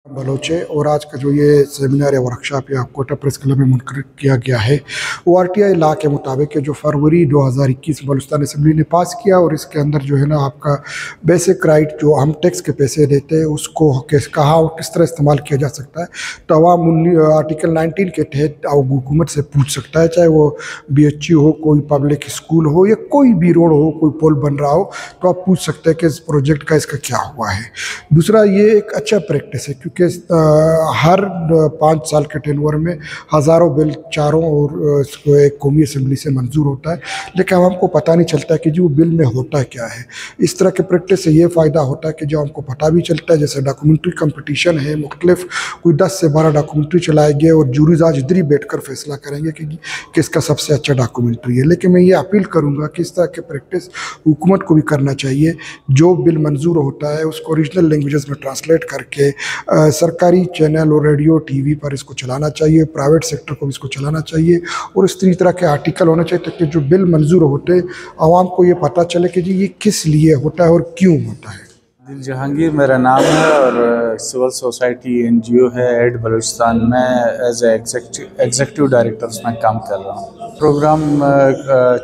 बलोचे और आज का जो ये सेमिनार या वर्कशॉप या कोटा प्रेस क्लब में मुनक़रर किया गया है वो आरटीआई लॉ के मुताबिक है जो फरवरी 2021 बलूचिस्तान असम्बली ने पास किया। और इसके अंदर जो है ना आपका बेसिक राइट जो हम टैक्स के पैसे देते हैं उसको कहाँ और किस तरह इस्तेमाल किया जा सकता है। तो आवाम आर्टिकल 19 के तहत हुकूमत से पूछ सकता है, चाहे वो BHU हो, कोई पब्लिक स्कूल हो या कोई भी रोड हो, कोई पुल बन रहा हो, तो आप पूछ सकते हैं कि इस प्रोजेक्ट का इसका क्या हुआ है। दूसरा, ये एक अच्छा प्रैक्टिस है क्योंकि हर 5 साल के टेनवर में हज़ारों बिल चारों और इसको एक कौमी असम्बली से मंजूर होता है, लेकिन हमको पता नहीं चलता कि जो बिल में होता क्या है। इस तरह के प्रैक्टिस से ये फ़ायदा होता है कि जो हमको पता भी चलता है, जैसे डॉक्यूमेंट्री कंपटीशन है, मुख्तलिफ कोई 10 से 12 डॉक्यूमेंट्री चलाएंगे और जूरीज आज इधर ही बैठ कर फैसला करेंगे कि किसका सबसे अच्छा डॉक्यूमेंट्री है। लेकिन मैं ये अपील करूँगा कि इस तरह के प्रैक्टिस हुकूमत को भी करना चाहिए। जो बिल मंजूर होता है उसको ओरिजिनल लैंग्वेजेस में ट्रांसलेट करके सरकारी चैनल और रेडियो TV पर इसको चलाना चाहिए, प्राइवेट सेक्टर को भी इसको चलाना चाहिए और इस तरह के आर्टिकल होना चाहिए ताकि जो बिल मंजूर होते आवाम को ये पता चले कि जी ये किस लिए होता है और क्यों होता है। दिल जहांगीर मेरा नाम है और सिविल सोसाइटी NGO है एड बलूचिस्तान में एज एग्जीक्यूटिव डायरेक्टर उसमें काम कर रहा हूँ। प्रोग्राम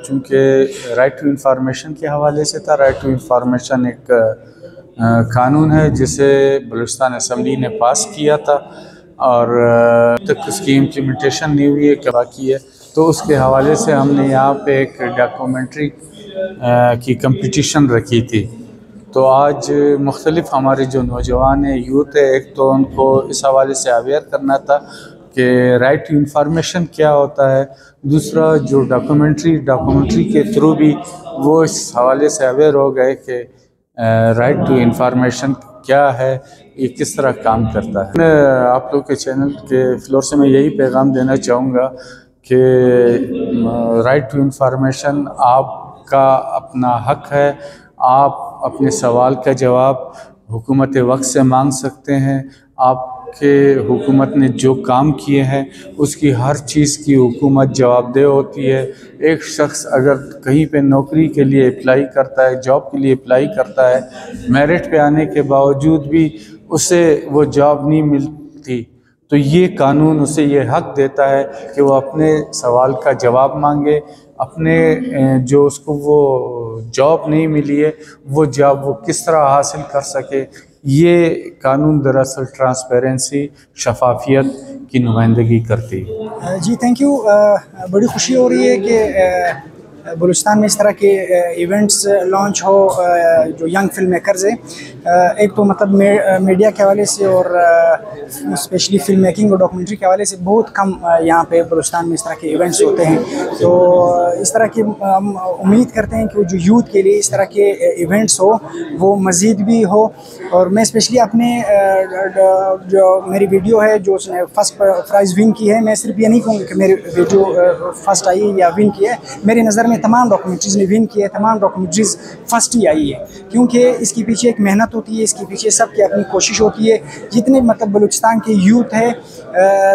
चूँकि राइट टू इंफॉर्मेशन के हवाले से था। राइट टू इंफॉर्मेशन एक कानून है जिसे बलूचिस्तान असम्बली ने पास किया था और तक उसकी इम्प्लीमेंटेशन नहीं हुई है, बाकी है। तो उसके हवाले से हमने यहाँ पे एक डॉक्यूमेंट्री की कंपटीशन रखी थी। तो आज मुख्तलिफ हमारे जो नौजवान हैं, यूथ है, एक तो उनको इस हवाले से अवेयर करना था कि राइट टू इंफॉर्मेशन क्या होता है। दूसरा, जो डॉक्यूमेंट्री के थ्रू भी वो इस हवाले से अवेयर हो गए कि राइट टू इंफॉर्मेशन क्या है, ये किस तरह काम करता है। मैं आप लोग के चैनल के फ्लोर से मैं यही पैगाम देना चाहूँगा कि राइट टू इंफॉर्मेशन आपका अपना हक है। आप अपने सवाल का जवाब हुकूमत वक्त से मांग सकते हैं। आपके हुकूमत ने जो काम किए हैं उसकी हर चीज़ की हुकूमत जवाबदेह होती है। एक शख्स अगर कहीं पे नौकरी के लिए अप्लाई करता है, जॉब के लिए अप्लाई करता है, मेरिट पे आने के बावजूद भी उसे वो जॉब नहीं मिलती, तो ये कानून उसे ये हक देता है कि वो अपने सवाल का जवाब मांगे। अपने जो उसको वो जॉब नहीं मिली है वो जॉब वो किस तरह हासिल कर सके। ये कानून दरअसल ट्रांसपेरेंसी, शफाफियत की नुमाइंदगी करती है। जी थैंक यू। बड़ी खुशी हो रही है कि बलूचिस्तान में इस तरह के इवेंट्स लॉन्च हो जो यंग फिल्म मेकर्स है। एक तो मतलब मीडिया के हवाले से और स्पेशली फिल्म मेकिंग और डॉक्यूमेंट्री के हवाले से बहुत कम यहाँ पे बलूचिस्तान में इस तरह के इवेंट्स होते हैं। तो इस तरह की हम उम्मीद करते हैं कि जो यूथ के लिए इस तरह के इवेंट्स हो वो मज़ीद भी हो। और मैं स्पेशली अपने जो मेरी वीडियो है जो उसने फर्स्ट प्राइज़ विन की है, मैं सिर्फ ये नहीं कहूँगा कि मेरी वीडियो फर्स्ट आई है या विन की है। मेरी नज़र में तमाम डॉक्यूमेंट्रीज़ ने विन की है, तमाम डॉक्यूमेंट्रीज़ फर्स्ट ही आई है, क्योंकि इसके पीछे एक मेहनत होती है, इसके पीछे सबकी अपनी कोशिश होती है। जितने मतलब बलूचिस्तान के यूथ है,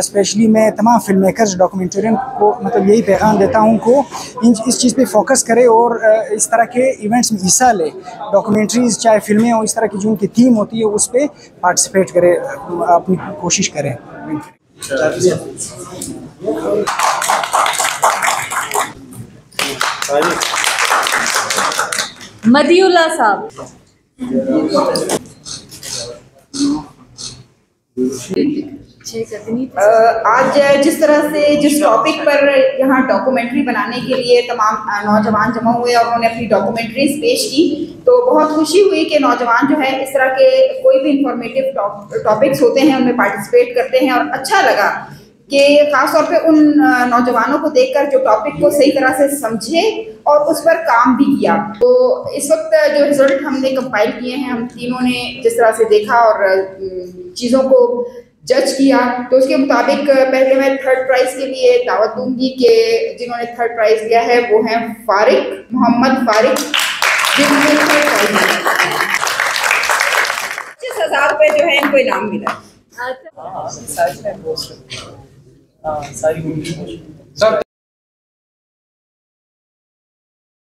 स्पेशली मैं तमाम फिल्म मेकर्स, डॉक्यूमेंटेरियन को मतलब यही पैगाम देता हूँ को इस चीज़ पे फोकस करे और इस तरह के इवेंट्स में हिस्सा ले। डॉक्यूमेंट्रीज़ चाहे फिल्में हो, इस तरह की जो उनकी थीम होती है उस पर पार्टिसिपेट करे, अपनी कोशिश करें। मदिउल्लाह साहब। आज जिस तरह से जिस टॉपिक पर यहाँ डॉक्यूमेंट्री बनाने के लिए तमाम नौजवान जमा हुए और उन्होंने अपनी डॉक्यूमेंट्रीज पेश की, तो बहुत खुशी हुई कि नौजवान जो है इस तरह के कोई भी इंफॉर्मेटिव टॉपिक्स होते हैं उनमें पार्टिसिपेट करते हैं। और अच्छा लगा कि खास तौर पे उन नौजवानों को देखकर जो टॉपिक को सही तरह से समझे और उस पर काम भी किया। तो इस वक्त जो रिजल्ट हमने कंपाइल किए हैं, हम तीनों ने जिस तरह से देखा और चीज़ों को जज किया, तो उसके मुताबिक पहले मैं थर्ड प्राइज़ के लिए दावत दूंगी कि जिन्होंने थर्ड प्राइज़ लिया है वो हैं मोहम्मद फारिक, जिन्होंने थर्ड प्राइज़ लिया। 25,000 रुपये जो है इनको इनाम मिला। अच्छा।